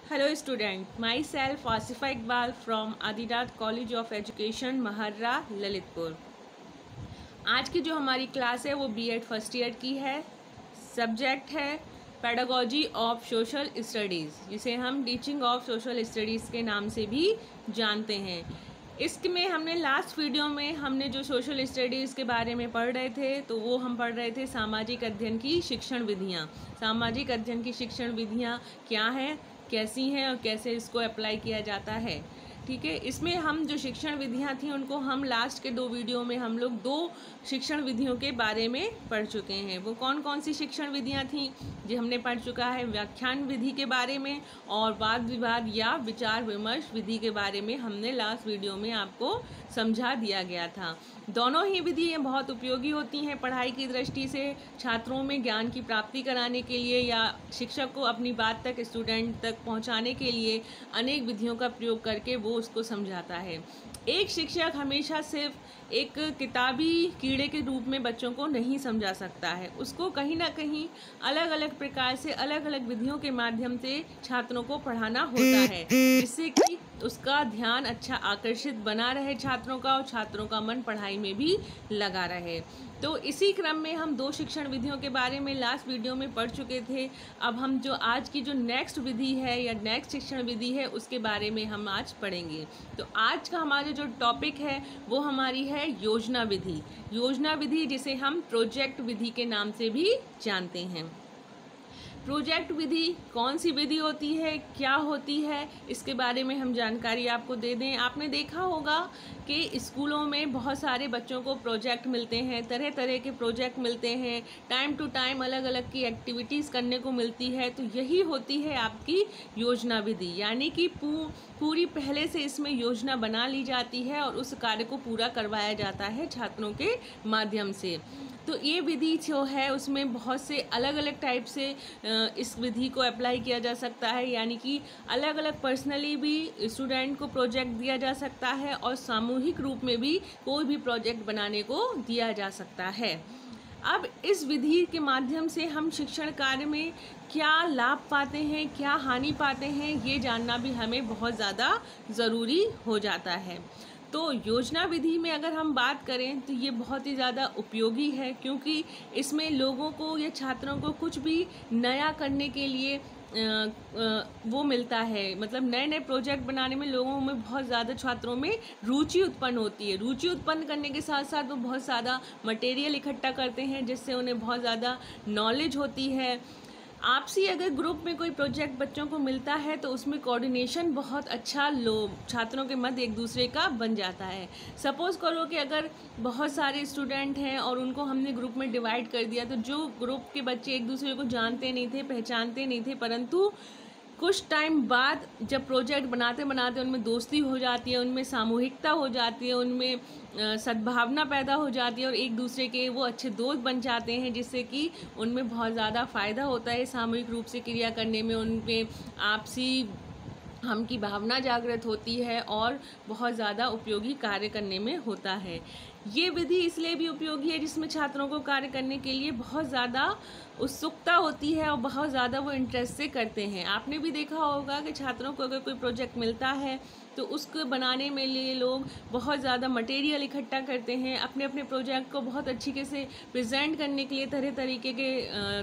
Hello student, myself Asifa Iqbal from Adidat College of Education महर्रा Lalitpur. आज की जो हमारी क्लास है वो बीएड फर्स्ट ईयर की है। सब्जेक्ट है पेडागोजी ऑफ सोशल स्टडीज़, जिसे हम टीचिंग ऑफ सोशल स्टडीज़ के नाम से भी जानते हैं। इसमें हमने लास्ट वीडियो में हमने जो सोशल स्टडीज़ के बारे में पढ़ रहे थे तो वो हम पढ़ रहे थे सामाजिक अध्ययन की शिक्षण विधियाँ। सामाजिक अध्ययन की शिक्षण विधियाँ क्या हैं, कैसी हैं और कैसे इसको अप्लाई किया जाता है। ठीक है, इसमें हम जो शिक्षण विधियाँ थी उनको हम लास्ट के 2 वीडियो में हम लोग 2 शिक्षण विधियों के बारे में पढ़ चुके हैं। वो कौन कौन सी शिक्षण विधियाँ थी जो हमने पढ़ चुका है, व्याख्यान विधि के बारे में और वाद विवाद या विचार विमर्श विधि के बारे में हमने लास्ट वीडियो में आपको समझा दिया गया था। दोनों ही विधियाँ बहुत उपयोगी होती हैं पढ़ाई की दृष्टि से, छात्रों में ज्ञान की प्राप्ति कराने के लिए या शिक्षक को अपनी बात तक स्टूडेंट तक पहुंचाने के लिए अनेक विधियों का प्रयोग करके वो उसको समझाता है। एक शिक्षक हमेशा सिर्फ एक किताबी कीड़े के रूप में बच्चों को नहीं समझा सकता है, उसको कहीं ना कहीं अलग अलग प्रकार से अलग अलग विधियों के माध्यम से छात्रों को पढ़ाना होता है, जिससे कि उसका ध्यान अच्छा आकर्षित बना रहे छात्रों का और छात्रों का मन पढ़ाई में भी लगा रहे। तो इसी क्रम में हम 2 शिक्षण विधियों के बारे में लास्ट वीडियो में पढ़ चुके थे। अब हम जो आज की जो नेक्स्ट विधि है या नेक्स्ट शिक्षण विधि है उसके बारे में हम आज पढ़ेंगे। तो आज का हमारा जो टॉपिक है वो हमारी है योजना विधि। योजना विधि जिसे हम प्रोजेक्ट विधि के नाम से भी जानते हैं। प्रोजेक्ट विधि कौन सी विधि होती है, क्या होती है, इसके बारे में हम जानकारी आपको दे दें। आपने देखा होगा कि स्कूलों में बहुत सारे बच्चों को प्रोजेक्ट मिलते हैं, तरह तरह के प्रोजेक्ट मिलते हैं, टाइम टू टाइम अलग अलग की एक्टिविटीज़ करने को मिलती है। तो यही होती है आपकी योजना विधि, यानी कि पूरी पहले से इसमें योजना बना ली जाती है और उस कार्य को पूरा करवाया जाता है छात्रों के माध्यम से। तो ये विधि जो है उसमें बहुत से अलग अलग टाइप से इस विधि को अप्लाई किया जा सकता है, यानी कि अलग अलग पर्सनली भी स्टूडेंट को प्रोजेक्ट दिया जा सकता है और सामूहिक रूप में भी कोई भी प्रोजेक्ट बनाने को दिया जा सकता है। अब इस विधि के माध्यम से हम शिक्षण कार्य में क्या लाभ पाते हैं, क्या हानि पाते हैं, ये जानना भी हमें बहुत ज़्यादा ज़रूरी हो जाता है। तो योजना विधि में अगर हम बात करें तो ये बहुत ही ज़्यादा उपयोगी है, क्योंकि इसमें लोगों को या छात्रों को कुछ भी नया करने के लिए वो मिलता है। मतलब नए नए प्रोजेक्ट बनाने में लोगों में बहुत ज़्यादा छात्रों में रुचि उत्पन्न होती है। रुचि उत्पन्न करने के साथ साथ वो बहुत ज़्यादा मटेरियल इकट्ठा करते हैं, जिससे उन्हें बहुत ज़्यादा नॉलेज होती है। आपसी अगर ग्रुप में कोई प्रोजेक्ट बच्चों को मिलता है तो उसमें कोऑर्डिनेशन बहुत अच्छा छात्रों के मध्य एक दूसरे का बन जाता है। सपोज़ करो कि अगर बहुत सारे स्टूडेंट हैं और उनको हमने ग्रुप में डिवाइड कर दिया, तो जो ग्रुप के बच्चे एक दूसरे को जानते नहीं थे, पहचानते नहीं थे, परंतु कुछ टाइम बाद जब प्रोजेक्ट बनाते बनाते उनमें दोस्ती हो जाती है, उनमें सामूहिकता हो जाती है, उनमें सद्भावना पैदा हो जाती है और एक दूसरे के वो अच्छे दोस्त बन जाते हैं, जिससे कि उनमें बहुत ज़्यादा फ़ायदा होता है सामूहिक रूप से क्रिया करने में। उनमें आपसी हम की भावना जागृत होती है और बहुत ज़्यादा उपयोगी कार्य करने में होता है। ये विधि इसलिए भी उपयोगी है जिसमें छात्रों को कार्य करने के लिए बहुत ज़्यादा उत्सुकता होती है और बहुत ज़्यादा वो इंटरेस्ट से करते हैं। आपने भी देखा होगा कि छात्रों को अगर कोई प्रोजेक्ट मिलता है तो उसको बनाने में लिए लोग बहुत ज़्यादा मटेरियल इकट्ठा करते हैं, अपने अपने प्रोजेक्ट को बहुत अच्छी से प्रेजेंट करने के लिए तरह तरीके के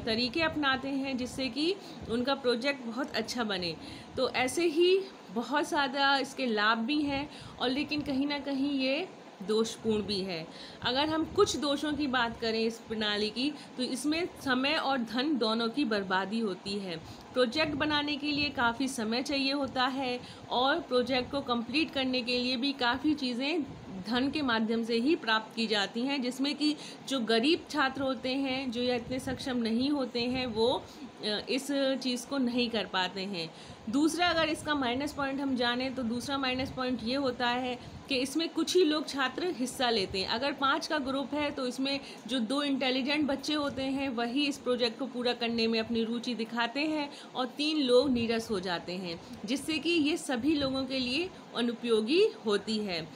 तरीके अपनाते हैं, जिससे कि उनका प्रोजेक्ट बहुत अच्छा बने। तो ऐसे ही बहुत ज़्यादा इसके लाभ भी हैं और लेकिन कहीं ना कहीं ये दोषपूर्ण भी है। अगर हम कुछ दोषों की बात करें इस प्रणाली की, तो इसमें समय और धन दोनों की बर्बादी होती है। प्रोजेक्ट बनाने के लिए काफ़ी समय चाहिए होता है और प्रोजेक्ट को कंप्लीट करने के लिए भी काफ़ी चीज़ें धन के माध्यम से ही प्राप्त की जाती हैं, जिसमें कि जो गरीब छात्र होते हैं, जो या इतने सक्षम नहीं होते हैं, वो इस चीज़ को नहीं कर पाते हैं। दूसरा अगर इसका माइनस पॉइंट हम जानें तो दूसरा माइनस पॉइंट ये होता है कि इसमें कुछ ही लोग छात्र हिस्सा लेते हैं। अगर 5 का ग्रुप है तो इसमें जो 2 इंटेलिजेंट बच्चे होते हैं वही इस प्रोजेक्ट को पूरा करने में अपनी रुचि दिखाते हैं और 3 लोग नीरस हो जाते हैं, जिससे कि ये सभी लोगों के लिए अनुपयोगी होती है।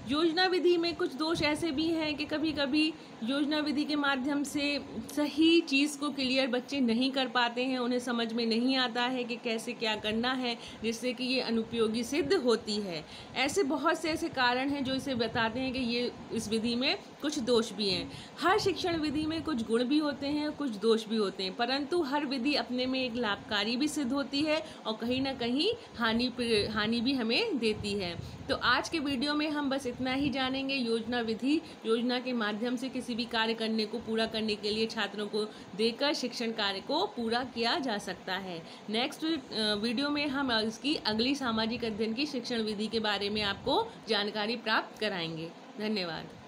योजना विधि में कुछ दोष ऐसे भी हैं कि कभी कभी योजना विधि के माध्यम से सही चीज़ को क्लियर बच्चे नहीं कर पाते हैं, उन्हें समझ में नहीं आता है कि कैसे क्या करना है, जिससे कि ये अनुपयोगी सिद्ध होती है। ऐसे बहुत से ऐसे कारण हैं जो इसे बताते हैं कि ये इस विधि में कुछ दोष भी हैं। हर शिक्षण विधि में कुछ गुण भी होते हैं, कुछ दोष भी होते हैं, परंतु हर विधि अपने में एक लाभकारी भी सिद्ध होती है और कहीं ना कहीं हानि भी हमें देती है। तो आज के वीडियो में हम बस इतना ही जानेंगे। योजना विधि, योजना के माध्यम से किसी भी कार्य करने को पूरा करने के लिए छात्रों को देकर शिक्षण कार्य को पूरा किया जा सकता है। नेक्स्ट वीडियो में हम इसकी अगली सामाजिक अध्ययन की शिक्षण विधि के बारे में आपको जानकारी प्राप्त कराएंगे। धन्यवाद।